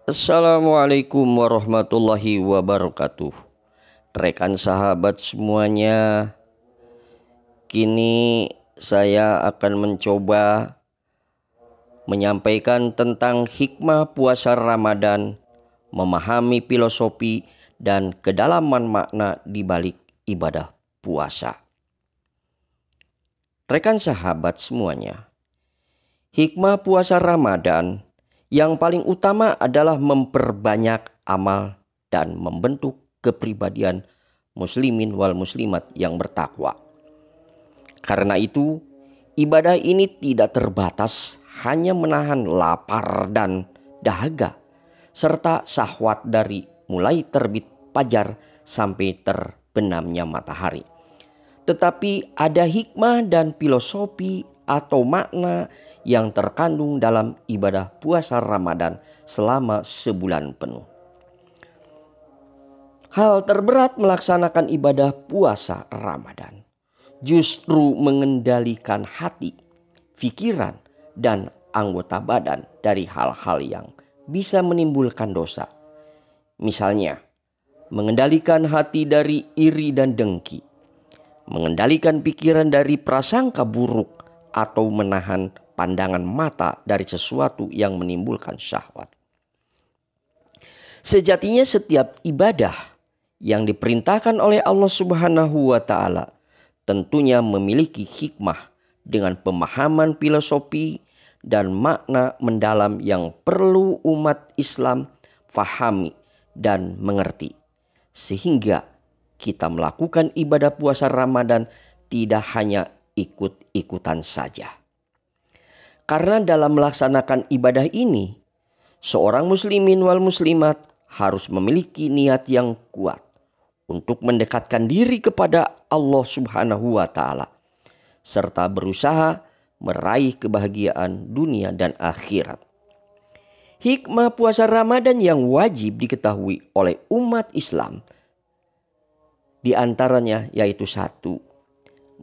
Assalamualaikum warahmatullahi wabarakatuh. Rekan sahabat semuanya, kini saya akan mencoba menyampaikan tentang hikmah puasa Ramadan, memahami filosofi dan kedalaman makna di balik ibadah puasa. Rekan sahabat semuanya, hikmah puasa Ramadan yang paling utama adalah memperbanyak amal dan membentuk kepribadian muslimin wal muslimat yang bertakwa. Karena itu, ibadah ini tidak terbatas hanya menahan lapar dan dahaga, serta syahwat dari mulai terbit fajar sampai terbenamnya matahari. Tetapi ada hikmah dan filosofi atau makna yang terkandung dalam ibadah puasa Ramadan selama sebulan penuh. Hal terberat melaksanakan ibadah puasa Ramadan justru mengendalikan hati, pikiran, dan anggota badan dari hal-hal yang bisa menimbulkan dosa. Misalnya, mengendalikan hati dari iri dan dengki, mengendalikan pikiran dari prasangka buruk, atau menahan pandangan mata dari sesuatu yang menimbulkan syahwat. Sejatinya setiap ibadah yang diperintahkan oleh Allah Subhanahu wa Ta'ala tentunya memiliki hikmah dengan pemahaman filosofi dan makna mendalam yang perlu umat Islam fahami dan mengerti. Sehingga kita melakukan ibadah puasa Ramadan tidak hanya ikut-ikutan saja. Karena dalam melaksanakan ibadah ini, seorang muslimin wal muslimat harus memiliki niat yang kuat untuk mendekatkan diri kepada Allah Subhanahu wa Ta'ala, serta berusaha meraih kebahagiaan dunia dan akhirat. Hikmah puasa Ramadan yang wajib diketahui oleh umat Islam di antaranya yaitu 1.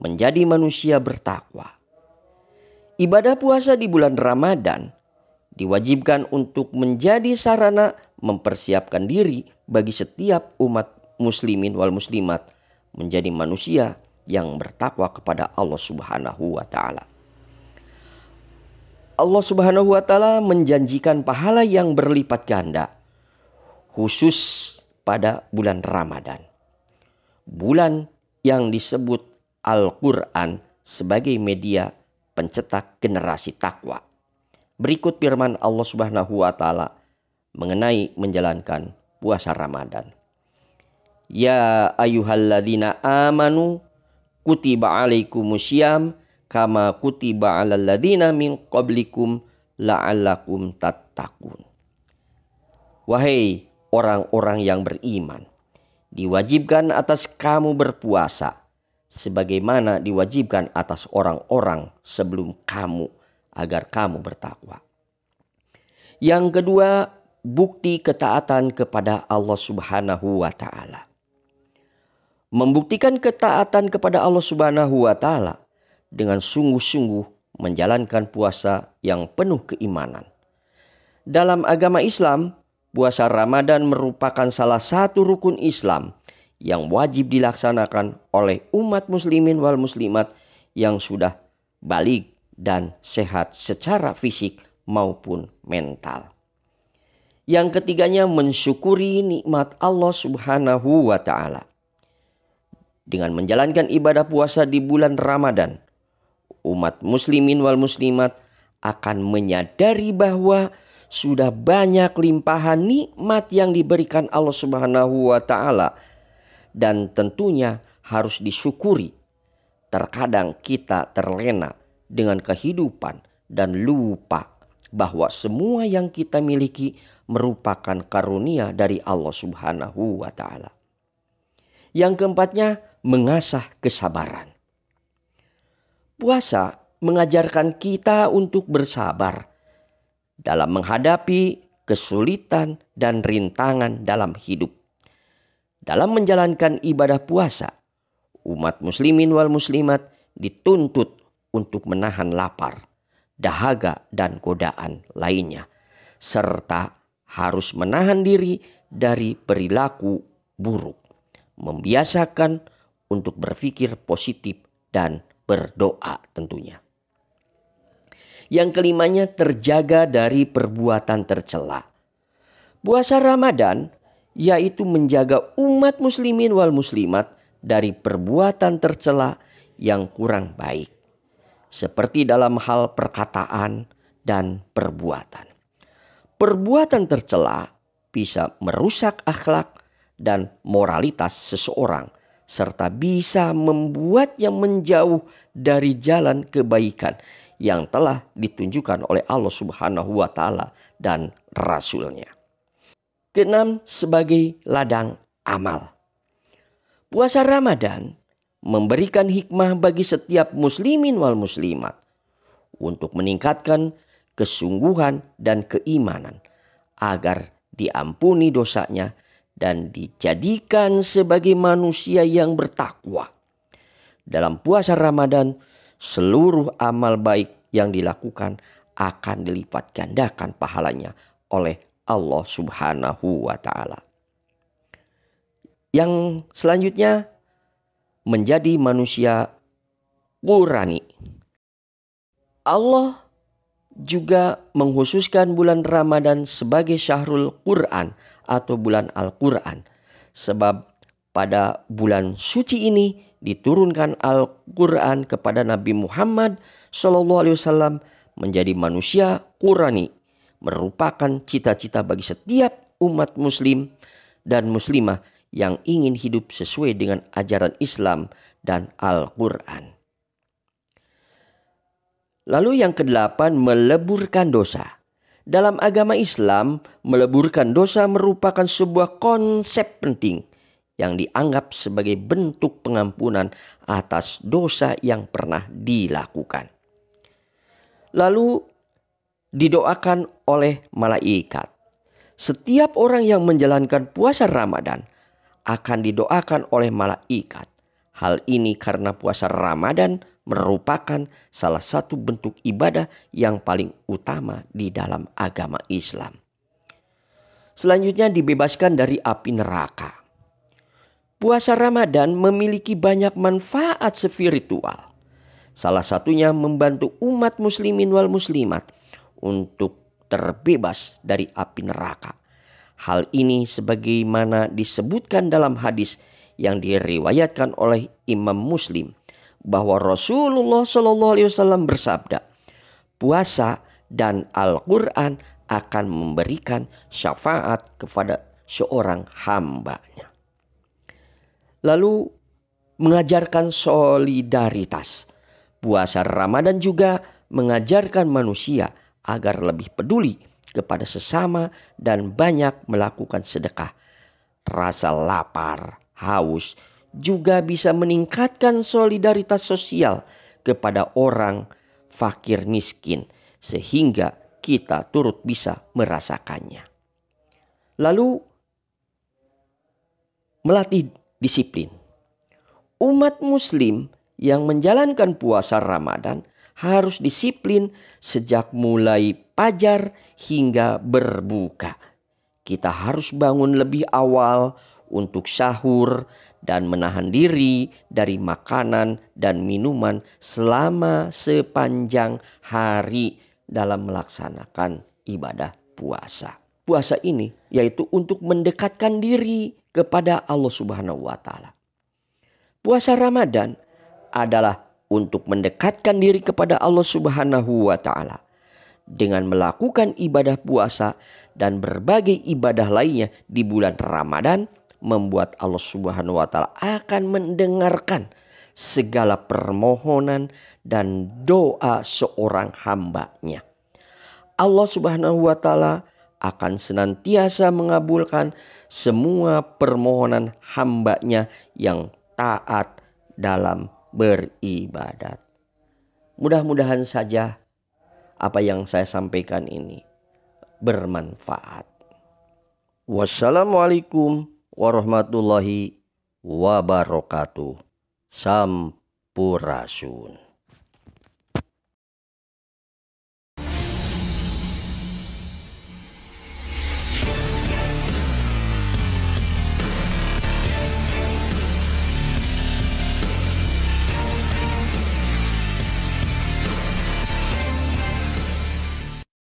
Menjadi manusia bertakwa. Ibadah puasa di bulan Ramadan diwajibkan untuk menjadi sarana mempersiapkan diri bagi setiap umat muslimin wal muslimat menjadi manusia yang bertakwa kepada Allah Subhanahu wa Ta'ala. Allah Subhanahu wa Ta'ala menjanjikan pahala yang berlipat ganda khusus pada bulan Ramadan. Bulan yang disebut Al-Quran sebagai media pencetak generasi takwa. Berikut firman Allah Subhanahu wa Ta'ala mengenai menjalankan puasa Ramadan. Ya ayyuhalladzina amanu kutiba alaikumusiyam kama kutiba alal ladzina min qablikum la'allakum tattaqun. Wahai orang-orang yang beriman, diwajibkan atas kamu berpuasa sebagaimana diwajibkan atas orang-orang sebelum kamu agar kamu bertakwa. Yang kedua, bukti ketaatan kepada Allah Subhanahu wa Ta'ala. Membuktikan ketaatan kepada Allah Subhanahu wa Ta'ala dengan sungguh-sungguh menjalankan puasa yang penuh keimanan. Dalam agama Islam, puasa Ramadan merupakan salah satu rukun Islam yang wajib dilaksanakan oleh umat muslimin wal muslimat yang sudah baligh dan sehat secara fisik maupun mental. Yang ketiganya, mensyukuri nikmat Allah Subhanahu wa Ta'ala. Dengan menjalankan ibadah puasa di bulan Ramadan, umat muslimin wal muslimat akan menyadari bahwa sudah banyak limpahan nikmat yang diberikan Allah Subhanahu wa Ta'ala dan tentunya harus disyukuri. Terkadang kita terlena dengan kehidupan dan lupa bahwa semua yang kita miliki merupakan karunia dari Allah Subhanahu wa Ta'ala. Yang keempatnya, mengasah kesabaran. Puasa mengajarkan kita untuk bersabar dalam menghadapi kesulitan dan rintangan dalam hidup. Dalam menjalankan ibadah puasa, umat muslimin wal muslimat dituntut untuk menahan lapar, dahaga, dan godaan lainnya, serta harus menahan diri dari perilaku buruk, membiasakan untuk berpikir positif dan berdoa tentunya. Yang kelimanya, terjaga dari perbuatan tercela. Puasa Ramadan yaitu menjaga umat muslimin wal muslimat dari perbuatan tercela yang kurang baik, seperti dalam hal perkataan dan perbuatan. Perbuatan tercela bisa merusak akhlak dan moralitas seseorang, serta bisa membuatnya menjauh dari jalan kebaikan yang telah ditunjukkan oleh Allah Subhanahu wa Ta'ala dan Rasul-Nya. Keenam, sebagai ladang amal. Puasa Ramadan memberikan hikmah bagi setiap muslimin wal muslimat untuk meningkatkan kesungguhan dan keimanan agar diampuni dosanya dan dijadikan sebagai manusia yang bertakwa. Dalam puasa Ramadan, seluruh amal baik yang dilakukan akan dilipat gandakan pahalanya oleh Allah Subhanahu wa Ta'ala. Yang selanjutnya, menjadi manusia Qurani. Allah juga mengkhususkan bulan Ramadan sebagai Syahrul Quran atau bulan Al-Quran. Sebab pada bulan suci ini diturunkan Al-Quran kepada Nabi Muhammad SAW menjadi manusia Qurani. Merupakan cita-cita bagi setiap umat muslim dan muslimah yang ingin hidup sesuai dengan ajaran Islam dan Al-Quran. Lalu yang kedelapan, meleburkan dosa. Dalam agama Islam, meleburkan dosa merupakan sebuah konsep penting yang dianggap sebagai bentuk pengampunan atas dosa yang pernah dilakukan. Lalu didoakan oleh malaikat. Setiap orang yang menjalankan puasa Ramadan akan didoakan oleh malaikat. Hal ini karena puasa Ramadan merupakan salah satu bentuk ibadah yang paling utama di dalam agama Islam. Selanjutnya, dibebaskan dari api neraka. Puasa Ramadan memiliki banyak manfaat spiritual. Salah satunya membantu umat muslimin wal muslimat untuk terbebas dari api neraka. Hal ini sebagaimana disebutkan dalam hadis yang diriwayatkan oleh Imam Muslim, bahwa Rasulullah SAW bersabda, puasa dan Al-Quran akan memberikan syafaat kepada seorang hambanya. Lalu mengajarkan solidaritas. Puasa Ramadan juga mengajarkan manusia agar lebih peduli kepada sesama dan banyak melakukan sedekah. Rasa lapar, haus juga bisa meningkatkan solidaritas sosial kepada orang fakir miskin, sehingga kita turut bisa merasakannya. Lalu melatih disiplin. Umat muslim yang menjalankan puasa Ramadan harus disiplin sejak mulai fajar hingga berbuka. Kita harus bangun lebih awal untuk sahur dan menahan diri dari makanan dan minuman selama sepanjang hari dalam melaksanakan ibadah puasa. Puasa ini yaitu untuk mendekatkan diri kepada Allah Subhanahu wa Ta'ala. Puasa Ramadan adalah untuk mendekatkan diri kepada Allah Subhanahu wa Ta'ala dengan melakukan ibadah puasa dan berbagai ibadah lainnya di bulan Ramadan, membuat Allah Subhanahu wa Ta'ala akan mendengarkan segala permohonan dan doa seorang hambanya. Allah Subhanahu wa Ta'ala akan senantiasa mengabulkan semua permohonan hambanya yang taat dalam beribadat. Mudah-mudahan saja apa yang saya sampaikan ini bermanfaat. Wassalamualaikum warahmatullahi wabarakatuh. Sampurasun.